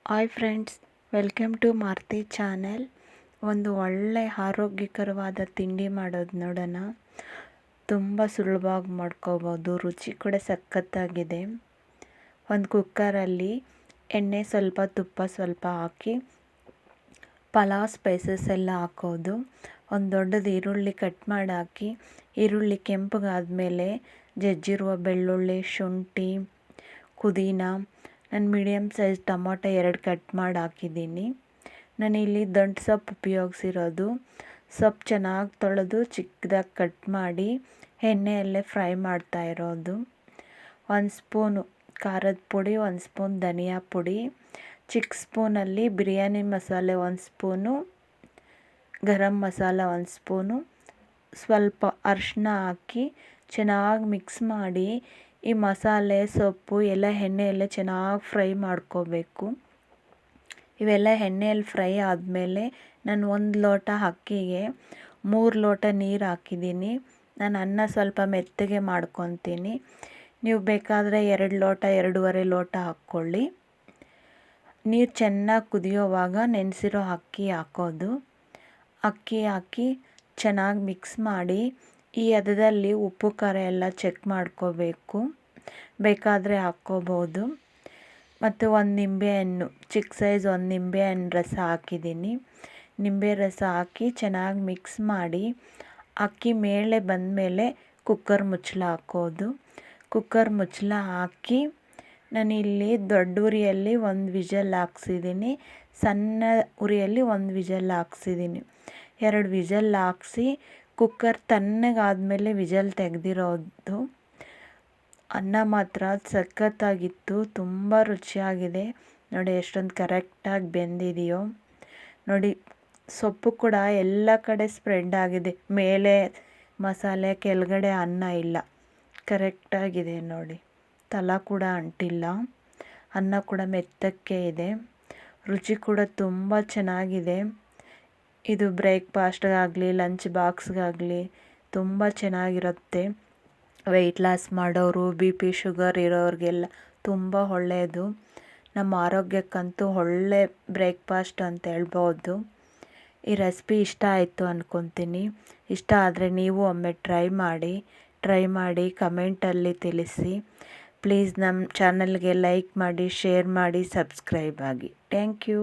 Hi friends, welcome to Maruti channel. ಒಂದು ಒಳ್ಳೆ ಆರೋಗ್ಯಕರವಾದ ತಿಂಡಿ ಮಾಡೋದು ನೋಡೋಣ. ತುಂಬ ಸುಲಭವಾಗಿ ಮಾಡ್ಕೋಬೋದು, ರುಚಿ ಕೂಡ ಸಖತ್ತಾಗಿದೆ. ಒಂದು ಕುಕ್ಕರಲ್ಲಿ ಎಣ್ಣೆ ಸ್ವಲ್ಪ, ತುಪ್ಪ ಸ್ವಲ್ಪ ಹಾಕಿ ಪಲಾವ್ ಸ್ಪೈಸಸ್ ಎಲ್ಲ ಹಾಕೋದು. ಒಂದು ದೊಡ್ಡದು ಈರುಳ್ಳಿ ಕಟ್ ಮಾಡಿ ಹಾಕಿ, ಈರುಳ್ಳಿ ಕೆಂಪಗಾದ್ಮೇಲೆ ಜಜ್ಜಿರುವ ಬೆಳ್ಳುಳ್ಳಿ, ಶುಂಠಿ, ಪುದೀನ, ನಾನು ಮೀಡಿಯಮ್ ಸೈಜ್ ಟೊಮೊಟೊ 2 ಕಟ್ ಮಾಡಿ ಹಾಕಿದ್ದೀನಿ. ನಾನಿಲ್ಲಿ ದಂಟು ಸೊಪ್ಪು ಉಪಯೋಗಿಸಿರೋದು. ಸೊಪ್ಪು ಚೆನ್ನಾಗಿ ತೊಳೆದು ಚಿಕ್ಕದಾಗಿ ಕಟ್ ಮಾಡಿ ಎಣ್ಣೆಯಲ್ಲೇ ಫ್ರೈ ಮಾಡ್ತಾ ಇರೋದು. 1 ಸ್ಪೂನು ಖಾರದ ಪುಡಿ, 1 ಸ್ಪೂನ್ ಧನಿಯಾ ಪುಡಿ, ಚಿಕ್ಕ ಸ್ಪೂನಲ್ಲಿ ಬಿರಿಯಾನಿ ಮಸಾಲೆ 1 ಸ್ಪೂನು, ಗರಂ ಮಸಾಲ 1 ಸ್ಪೂನು, ಸ್ವಲ್ಪ ಅರಿಶಿನ ಹಾಕಿ ಚೆನ್ನಾಗಿ ಮಿಕ್ಸ್ ಮಾಡಿ ಈ ಮಸಾಲೆ, ಸೊಪ್ಪು ಎಲ್ಲ ಎಣ್ಣೆಯಲ್ಲೇ ಚೆನ್ನಾಗಿ ಫ್ರೈ ಮಾಡ್ಕೋಬೇಕು. ಇವೆಲ್ಲ ಎಣ್ಣೆಯಲ್ಲಿ ಫ್ರೈ ಆದಮೇಲೆ ನಾನು 1 ಲೋಟ ಅಕ್ಕಿಗೆ 3 ಲೋಟ ನೀರು ಹಾಕಿದ್ದೀನಿ. ನಾನು ಅನ್ನ ಸ್ವಲ್ಪ ಮೆತ್ತಗೆ ಮಾಡ್ಕೊತೀನಿ. ನೀವು ಬೇಕಾದರೆ 2 ಲೋಟ 2.5 ಲೋಟ ಹಾಕ್ಕೊಳ್ಳಿ. ನೀರು ಚೆನ್ನಾಗಿ ಕುದಿಯೋವಾಗ ನೆನೆಸಿರೋ ಅಕ್ಕಿ ಹಾಕೋದು. ಅಕ್ಕಿ ಹಾಕಿ ಚೆನ್ನಾಗಿ ಮಿಕ್ಸ್ ಮಾಡಿ ಈ ಹದದಲ್ಲಿ ಉಪ್ಪು ಖಾರ ಎಲ್ಲ ಚೆಕ್ ಮಾಡ್ಕೋಬೇಕು. ಬೇಕಾದರೆ ಹಾಕ್ಕೋಬೋದು. ಮತ್ತು 1 ನಿಂಬೆಹಣ್ಣು, ಚಿಕ್ಕ ಸೈಜ್ 1 ನಿಂಬೆಹಣ್ಣು ರಸ ಹಾಕಿದ್ದೀನಿ. ನಿಂಬೆ ರಸ ಹಾಕಿ ಚೆನ್ನಾಗಿ ಮಿಕ್ಸ್ ಮಾಡಿ ಅಕ್ಕಿ ಮೇಲೆ ಬಂದಮೇಲೆ ಕುಕ್ಕರ್ ಮುಚ್ಚಳ ಹಾಕೋದು. ಕುಕ್ಕರ್ ಮುಚ್ಚಳ ಹಾಕಿ ನಾನಿಲ್ಲಿ ದೊಡ್ಡ ಉರಿಯಲ್ಲಿ 1 ವಿಷಲ್ ಹಾಕ್ಸಿದ್ದೀನಿ, ಸಣ್ಣ ಉರಿಯಲ್ಲಿ 1 ವಿಷಲ್ ಹಾಕ್ಸಿದ್ದೀನಿ. 2 ವಿಷಲ್ ಹಾಕ್ಸಿ ಕುಕ್ಕರ್ ತಣ್ಣಗಾದ್ಮೇಲೆ ವಿಷಲ್ ತೆಗೆದಿರೋದು. ಅನ್ನ ಮಾತ್ರ ಸಖತ್ತಾಗಿತ್ತು, ತುಂಬ ರುಚಿಯಾಗಿದೆ. ನೋಡಿ ಎಷ್ಟೊಂದು ಕರೆಕ್ಟಾಗಿ ಬೆಂದಿದೆಯೋ ನೋಡಿ. ಸೊಪ್ಪು ಕೂಡ ಎಲ್ಲ ಕಡೆ ಸ್ಪ್ರೆಡ್ ಆಗಿದೆ, ಮೇಲೆ ಮಸಾಲೆ, ಕೆಳಗಡೆ ಅನ್ನ ಇಲ್ಲ, ಕರೆಕ್ಟಾಗಿದೆ ನೋಡಿ. ತಳ ಕೂಡ ಅಂಟಿಲ್ಲ, ಅನ್ನ ಕೂಡ ಮೆತ್ತಕ್ಕೆ ಇದೆ, ರುಚಿ ಕೂಡ ತುಂಬ ಚೆನ್ನಾಗಿದೆ. ಇದು ಬ್ರೇಕ್ಫಾಸ್ಟ್ಗಾಗಲಿ ಲಂಚ್ ಬಾಕ್ಸ್ಗಾಗಲಿ ತುಂಬ ಚೆನ್ನಾಗಿರುತ್ತೆ. ವೆಯ್ಟ್ ಲಾಸ್ ಮಾಡೋರು, BP ಶುಗರ್ ಇರೋರಿಗೆಲ್ಲ ತುಂಬ ಒಳ್ಳೆಯದು. ನಮ್ಮ ಆರೋಗ್ಯಕ್ಕಂತೂ ಒಳ್ಳೆ ಬ್ರೇಕ್ಫಾಸ್ಟ್ ಅಂತ ಹೇಳ್ಬೋದು. ಈ ರೆಸಿಪಿ ಇಷ್ಟ ಆಯಿತು ಅಂದ್ಕೊತೀನಿ. ಇಷ್ಟ ಆದರೆ ನೀವು ಒಮ್ಮೆ ಟ್ರೈ ಮಾಡಿ ಕಮೆಂಟಲ್ಲಿ ತಿಳಿಸಿ. ಪ್ಲೀಸ್ ನಮ್ಮ ಚಾನಲ್ಗೆ ಲೈಕ್ ಮಾಡಿ, ಶೇರ್ ಮಾಡಿ, ಸಬ್ಸ್ಕ್ರೈಬ್ ಆಗಿ. Thank you.